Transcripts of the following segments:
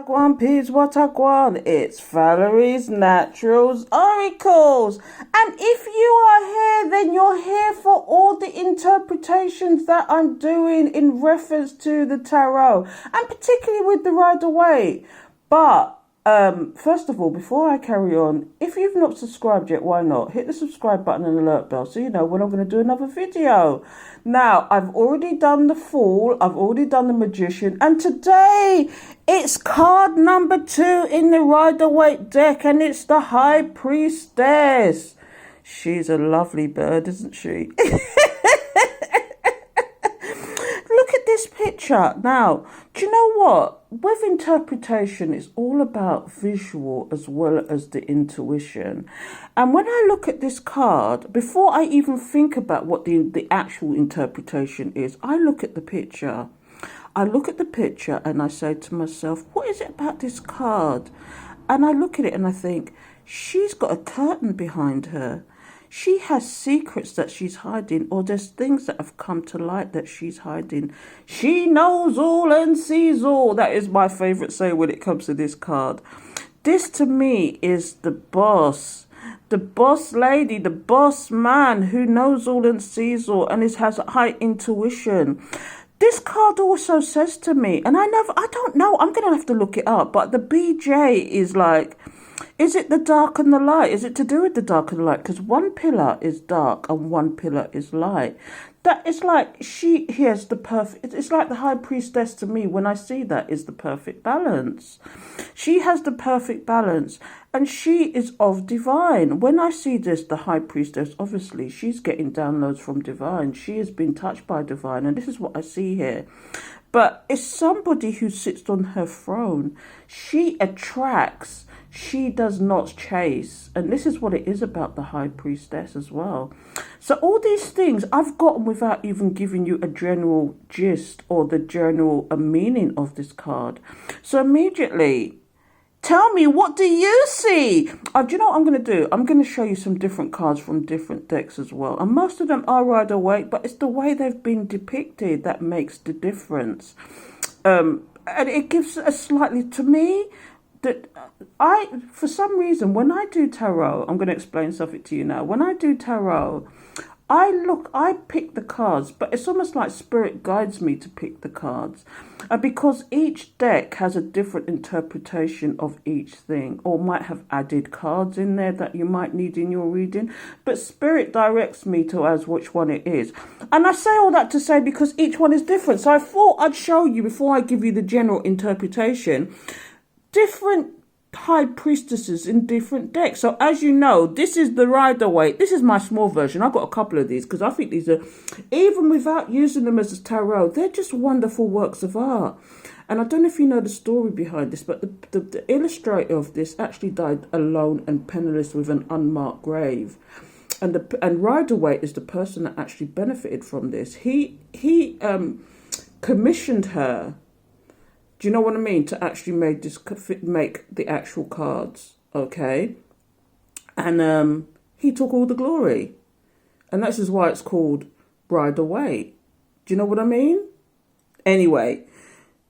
Wagwan peeps, what a guan. It's Valerie's Naturals Oracles. And if you are here, then you're here for all the interpretations that I'm doing in reference to the tarot, and particularly with the Rider-Waite. But first of all, before I carry on, if you've not subscribed yet, why not? Hit the subscribe button and alert bell so you know when I'm going to do another video. Now, I've already done the Fool, I've already done the Magician, and today it's card number 2 in the Rider-Waite deck, and it's the High Priestess. She's a lovely bird, isn't she? Look at this picture. Now, do you know what? With interpretation, it's all about visual as well as the intuition. And when I look at this card, before I even think about what the actual interpretation is, I look at the picture. I look at the picture and I say to myself, what is it about this card? And I look at it and I think, she's got a curtain behind her. She has secrets that she's hiding, or there's things that have come to light that she's hiding. She knows all and sees all. That is my favourite saying when it comes to this card. This to me is the boss lady, the boss man who knows all and sees all and has high intuition. This card also says to me, and I don't know, I'm going to have to look it up, but the BJ is like, is it the dark and the light? Is it to do with the dark and the light? Because one pillar is dark and one pillar is light. That is like she has the perfect, it's like the High Priestess to me when I see that is the perfect balance. She has the perfect balance and she is of divine. When I see this, the High Priestess, obviously she's getting downloads from divine. She has been touched by divine, and this is what I see here. But it's somebody who sits on her throne. She attracts. She does not chase. And this is what it is about the High Priestess as well. So all these things I've gotten without even giving you a general gist or the general meaning of this card. So immediately, tell me, what do you see? Do you know what I'm going to do? I'm going to show you some different cards from different decks as well. And most of them are Rider-Waite, but it's the way they've been depicted that makes the difference. And it gives a slightly, to me, that for some reason, when I do tarot, I'm going to explain something to you now. When I do tarot, I pick the cards, but it's almost like spirit guides me to pick the cards. Because each deck has a different interpretation of each thing, or might have added cards in there that you might need in your reading. But spirit directs me to as which one it is. And I say all that to say because each one is different. So I thought I'd show you, before I give you the general interpretation, different high priestesses in different decks. So as you know, this is the Rider-Waite. This is my small version. I've got a couple of these because I think these are, even without using them as a tarot, they're just wonderful works of art. And I don't know if you know the story behind this, but the illustrator of this actually died alone and penniless with an unmarked grave. And Rider-Waite is the person that actually benefited from this. He commissioned her. Do you know what I mean? To actually make the actual cards, okay? And he took all the glory. And this is why it's called Rider-Waite. Do you know what I mean? Anyway,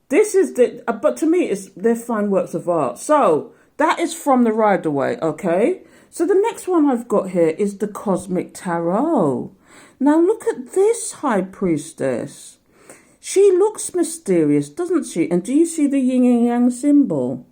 this is but to me, they're fine works of art. So, that is from the Rider-Waite, okay? So, the next one I've got here is the Cosmic Tarot. Now, look at this High Priestess. She looks mysterious, doesn't she? And do you see the yin and yang symbol?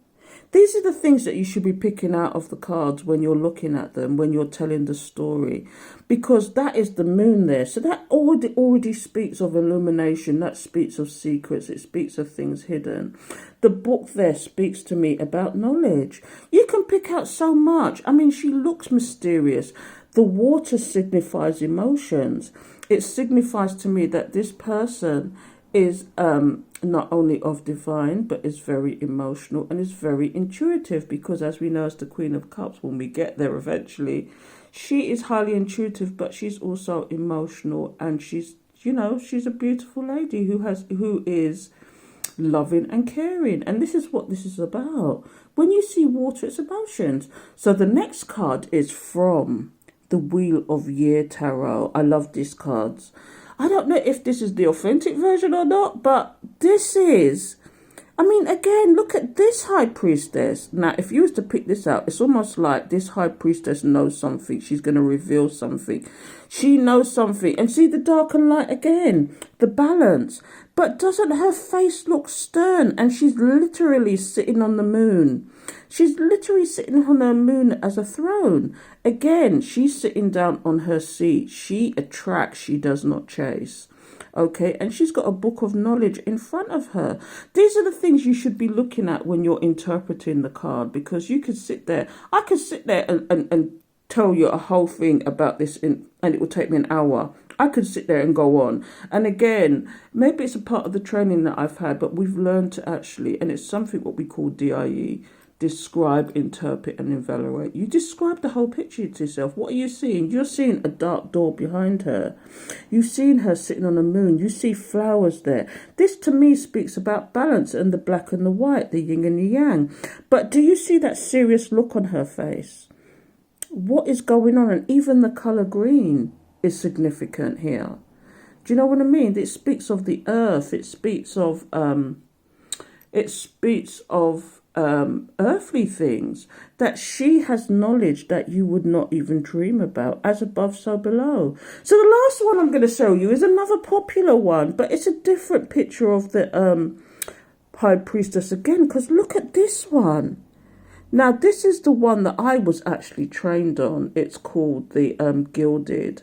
These are the things that you should be picking out of the cards when you're looking at them, when you're telling the story. Because that is the moon there. So that already speaks of illumination. That speaks of secrets. It speaks of things hidden. The book there speaks to me about knowledge. You can pick out so much. I mean, she looks mysterious. The water signifies emotions. It signifies to me that this person is not only of divine, but is very emotional and is very intuitive, because as we know, as the Queen of Cups, when we get there eventually, she is highly intuitive, but she's also emotional, and she's a beautiful lady who is loving and caring. And this is what this is about. When you see water, it's emotions. So the next card is from the Wheel of Year Tarot. I love these cards. I don't know if this is the authentic version or not, but this is I mean, again, look at this high priestess. Now, if you was to pick this out, it's almost like this high priestess knows something. She's going to reveal something. She knows something. And see the dark and light again, the balance. But doesn't her face look stern? And she's literally sitting on the moon. She's literally sitting on her moon as a throne. Again, she's sitting down on her seat. She attracts, she does not chase. Okay, and she's got a book of knowledge in front of her. These are the things you should be looking at when you're interpreting the card, because you could sit there. I could sit there and tell you a whole thing about this, and it will take me an hour. I could sit there and go on. And again, maybe it's a part of the training that I've had, but we've learned to actually, and it's something what we call DIE, describe, interpret, and evaluate. You describe the whole picture to yourself. What are you seeing? You're seeing a dark door behind her. You've seen her sitting on a moon. You see flowers there. This to me speaks about balance and the black and the white, the yin and the yang. But do you see that serious look on her face? What is going on? And even the colour green is significant here. Do you know what I mean? It speaks of the earth. It speaks of earthly things, that she has knowledge that you would not even dream about, as above so below. So the last one I'm going to show you is another popular one, but it's a different picture of the high priestess again, because look at this one. Now this is the one that I was actually trained on. It's called the Gilded.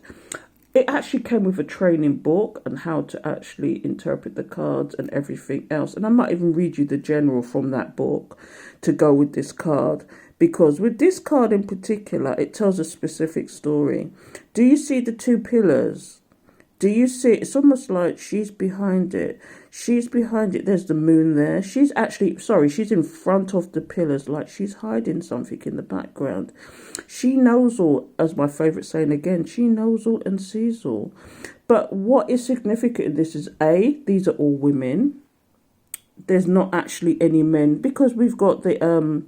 It actually came with a training book on how to actually interpret the cards and everything else. And I might even read you the general from that book to go with this card. Because with this card in particular, it tells a specific story. Do you see the two pillars? Do you see it? It's almost like she's behind it. She's behind it. There's the moon there. She's in front of the pillars, like she's hiding something in the background. She knows all, as my favourite saying again, she knows all and sees all. But what is significant in this is, A, these are all women. There's not actually any men, because we've got the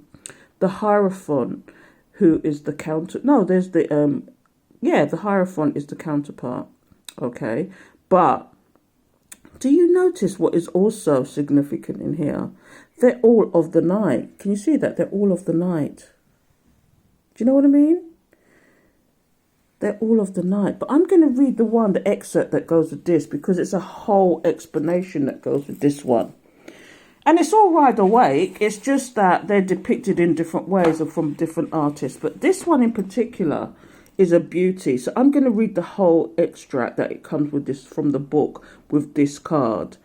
Hierophant, who is the counter. No, there's the Hierophant is the counterpart. Okay, but do you notice what is also significant in here? They're all of the night. Can you see that? They're all of the night. Do you know what I mean? They're all of the night. But I'm going to read the excerpt that goes with this, because it's a whole explanation that goes with this one. And it's all Rider Waite. It's just that they're depicted in different ways or from different artists. But this one in particular is a beauty. So I'm going to read the whole extract that it comes with this from the book with this card.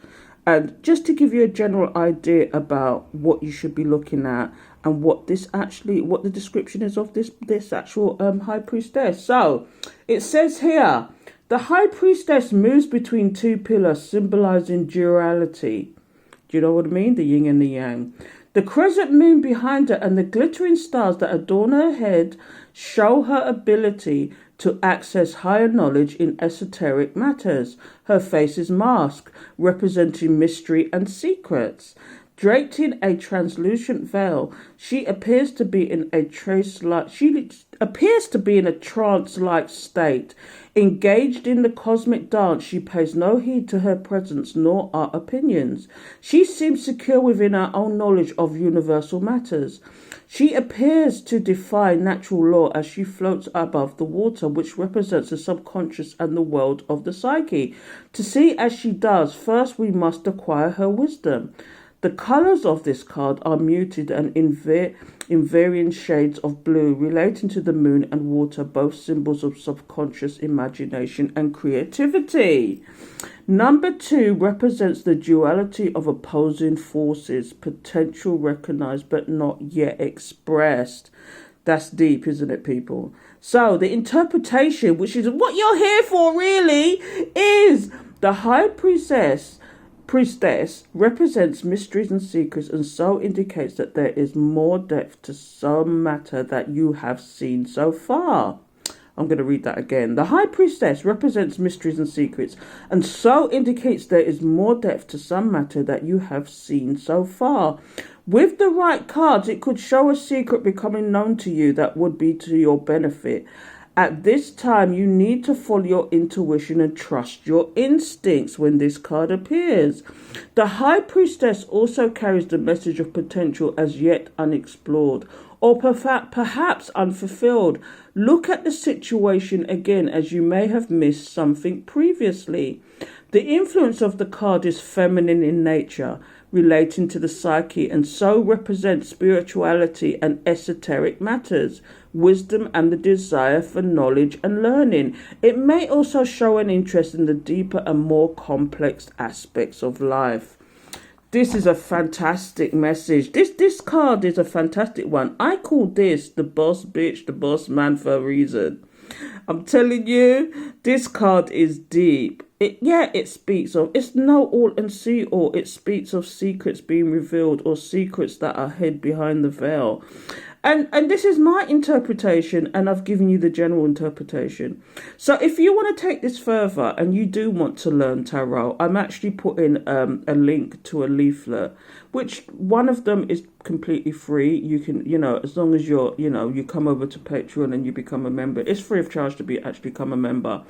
And just to give you a general idea about what you should be looking at and what the description is of this actual high priestess. So it says here, the high priestess moves between two pillars symbolizing duality. Do you know what I mean? The yin and the yang. The crescent moon behind her and the glittering stars that adorn her head show her ability to access higher knowledge in esoteric matters. Her face is masked, representing mystery and secrets. Draped in a translucent veil, she appears to be in a trance-like state. Engaged in the cosmic dance, she pays no heed to her presence nor our opinions. She seems secure within her own knowledge of universal matters. She appears to defy natural law as she floats above the water, which represents the subconscious and the world of the psyche. To see as she does, first we must acquire her wisdom. The colours of this card are muted and in varying shades of blue, relating to the moon and water, both symbols of subconscious imagination and creativity. Number 2 represents the duality of opposing forces, potential recognized but not yet expressed. That's deep, isn't it, people? So the interpretation, which is what you're here for really, is the high priestess represents mysteries and secrets, and so indicates that there is more depth to some matter that you have seen so far. I'm going to read that again. The high priestess represents mysteries and secrets, and so indicates there is more depth to some matter that you have seen so far. With the right cards, it could show a secret becoming known to you that would be to your benefit, At this time, you need to follow your intuition and trust your instincts when this card appears. The High Priestess also carries the message of potential as yet unexplored or perhaps unfulfilled. Look at the situation again as you may have missed something previously. The influence of the card is feminine in nature, relating to the psyche, and so represents spirituality and esoteric matters, wisdom and the desire for knowledge and learning. It may also show an interest in the deeper and more complex aspects of life. This is a fantastic message. This card is a fantastic one. I call this the boss bitch, the boss man for a reason. I'm telling you, this card is deep. It speaks of, it's know all and see all. It speaks of secrets being revealed or secrets that are hid behind the veil. And this is my interpretation, and I've given you the general interpretation. So if you want to take this further and you do want to learn tarot, I'm actually putting a link to a leaflet, which one of them is completely free. You can, as long as you come over to Patreon and you become a member, it's free of charge to become a member.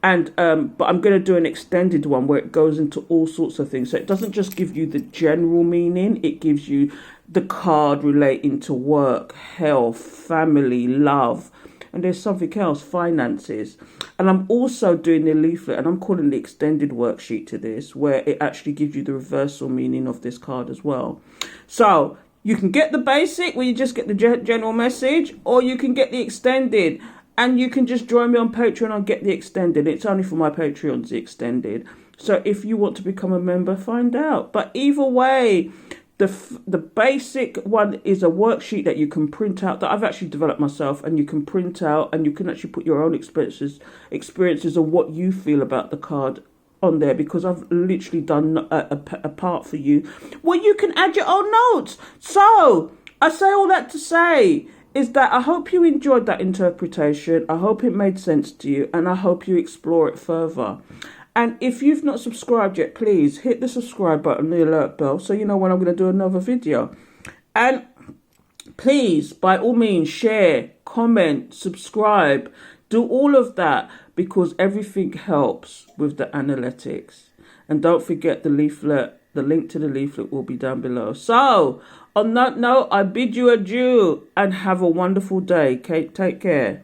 And but I'm going to do an extended one where it goes into all sorts of things. So it doesn't just give you the general meaning, it gives you the card relating to work, health, family, love, and there's something else, finances. And I'm also doing the leaflet, and I'm calling the extended worksheet to this, where it actually gives you the reversal meaning of this card as well. So you can get the basic, where you just get the general message, or you can get the extended. And you can just join me on Patreon and get the extended. It's only for my Patreons, the extended. So if you want to become a member, find out. But either way, the basic one is a worksheet that you can print out, that I've actually developed myself, and you can print out and you can actually put your own experiences of what you feel about the card on there, because I've literally done a part for you where you can add your own notes. So I say all that to say is that I hope you enjoyed that interpretation. I hope it made sense to you, and I hope you explore it further. And if you've not subscribed yet, please hit the subscribe button, the alert bell, so you know when I'm going to do another video. And please, by all means, share, comment, subscribe, do all of that, because everything helps with the analytics. And don't forget the leaflet. The link to the leaflet will be down below. So, on that note, I bid you adieu and have a wonderful day. Take care.